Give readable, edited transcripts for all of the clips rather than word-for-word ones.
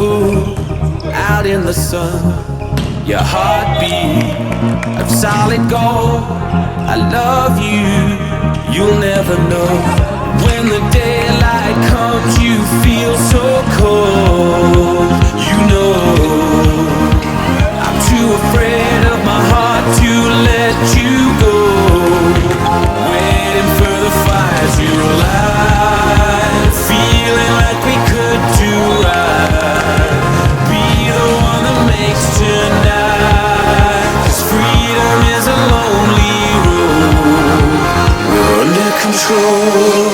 fool out in the sun. Your heartbeat of solid gold. I love you, you'll never know. When the daylight comes, you feel so cold. You know, I'm too afraid of my heart to let you go. Waiting for the fire to light, feeling like we could do right. Be the one that makes tonight. 'Cause freedom is a lonely road. We're under control.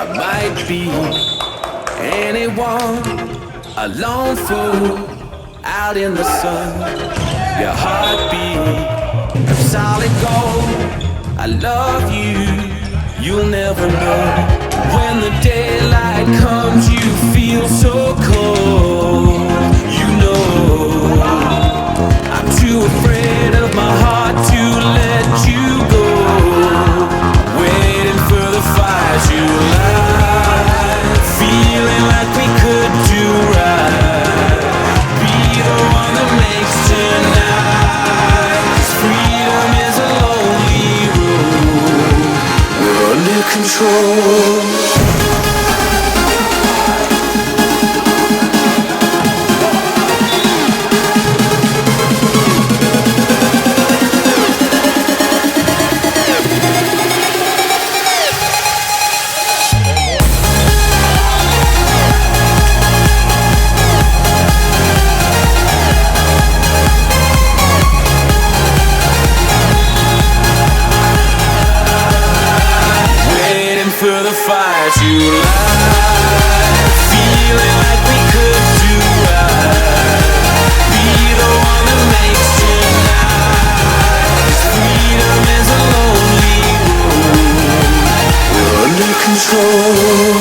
I might be anyone, a lone fool out in the sun. Your heartbeat of solid gold. I love you, you'll never know. When the daylight comes, you feel so cold. You know, I'm too afraid of my heart to let you go. Waiting for the fire to light, feeling like we could do right. Be the one that makes tonight. 'Cause freedom is a lonely road. We're under control. For the fire to light, feeling like we could do right. Be the one that makes tonight. 'Cause freedom is a lonely road. We're under control.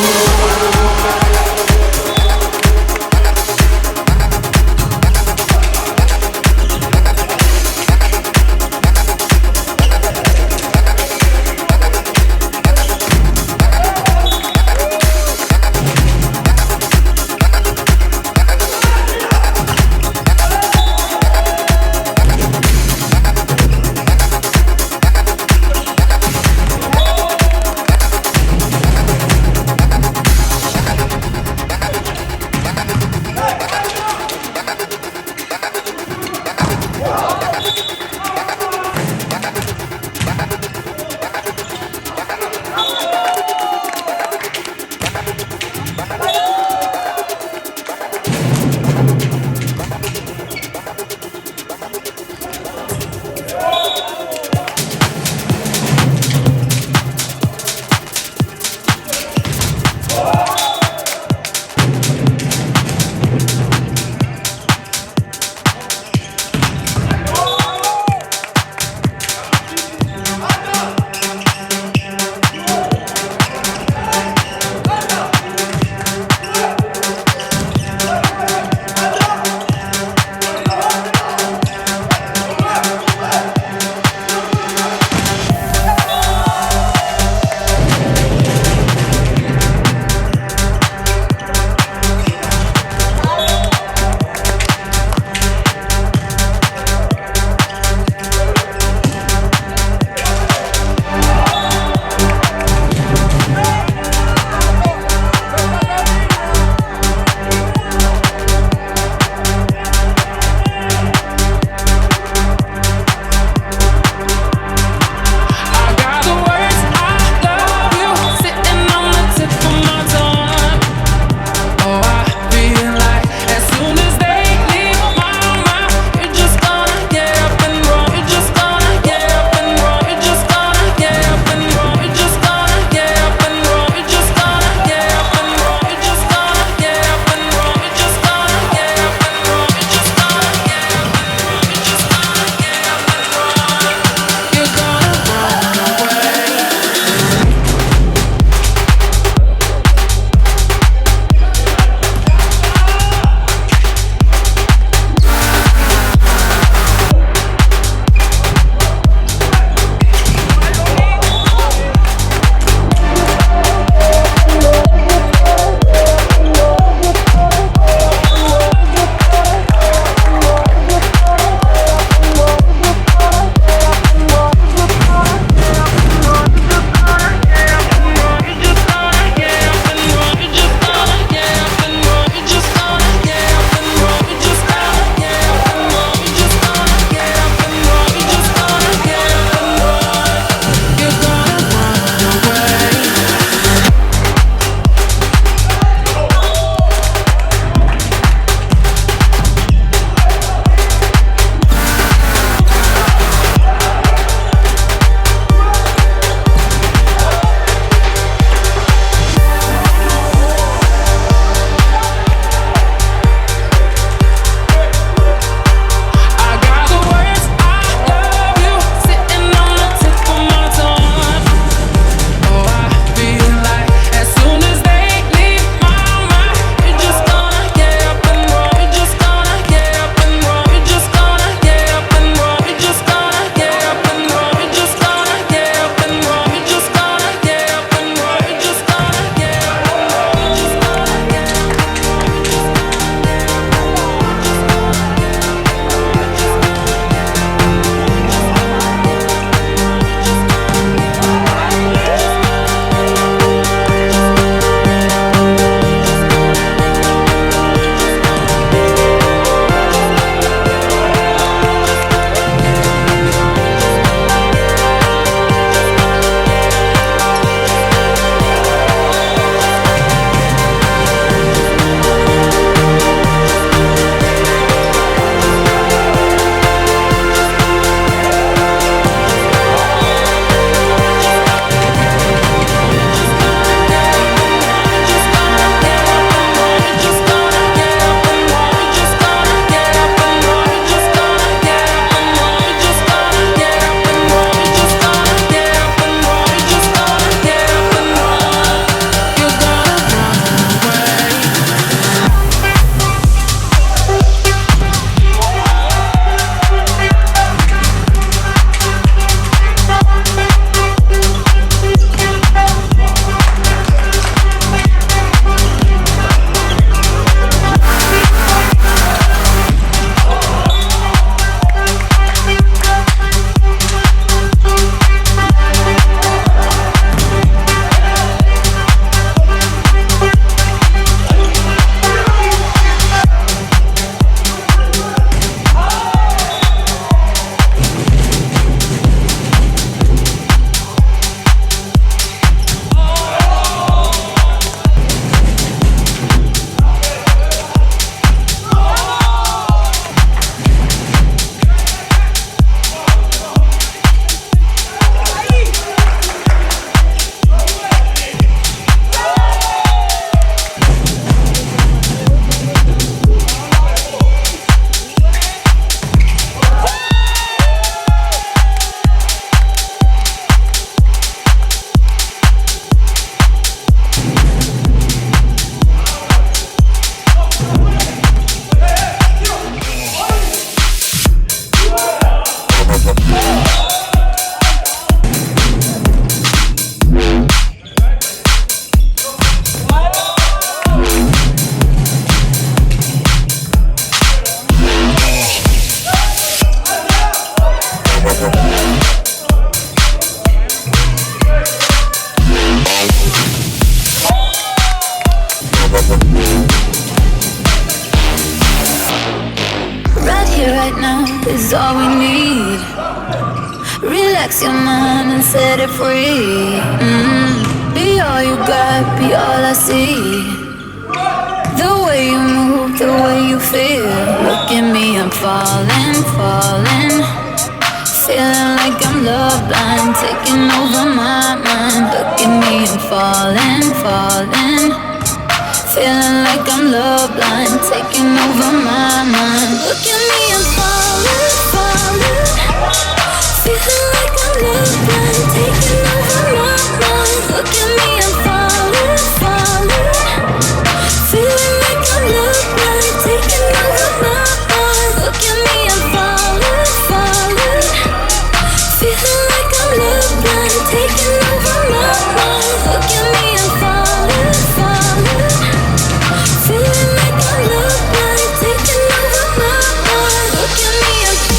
right now is all we need. Relax your mind and set it free. Be all you got, be all I see. The way you move, the way you feel. Look at me, I'm falling, falling. Feeling like I'm love blind, taking over my mind. Look at me, I'm falling, falling. Feeling like I'm love blind, taking over my mind. Look at me, I'm falling, falling. Feeling like I'm love blind, taking over my mind. Look at me, I'm falling, falling. Feeling like I'm love blind, taking over my mind. Look at me, I'm falling, falling. Feeling like I'm love blind, taking over my mind. Look at me, I'm falling, falling. Feeling like I'm love blind, taking over my mind. Look at me, I'm look at me, I'm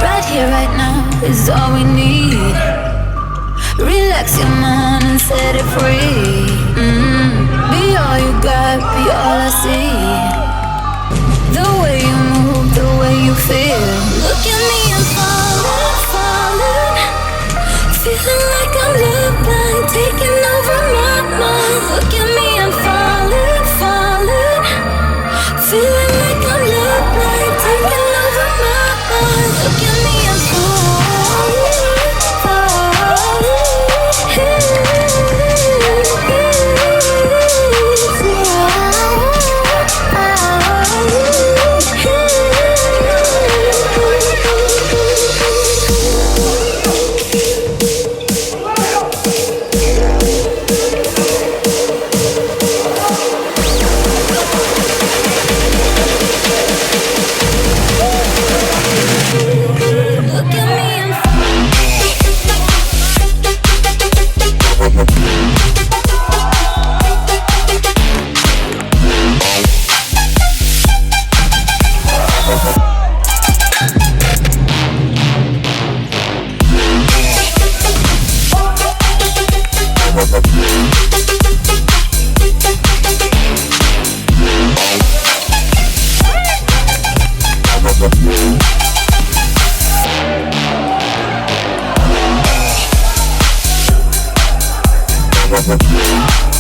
right here, right now is all we need. Relax your mind and set it free. Be all you got, be all I see. The way you move, the way you feel. Look at me, I'm falling, falling. Feeling like I'm love blind, taking over my mind. Look at me, I'm falling, falling. Feeling like I'm love blind, taking over my mind. Look at me, I'm falling, falling. Look at me, I'm We'll be right back.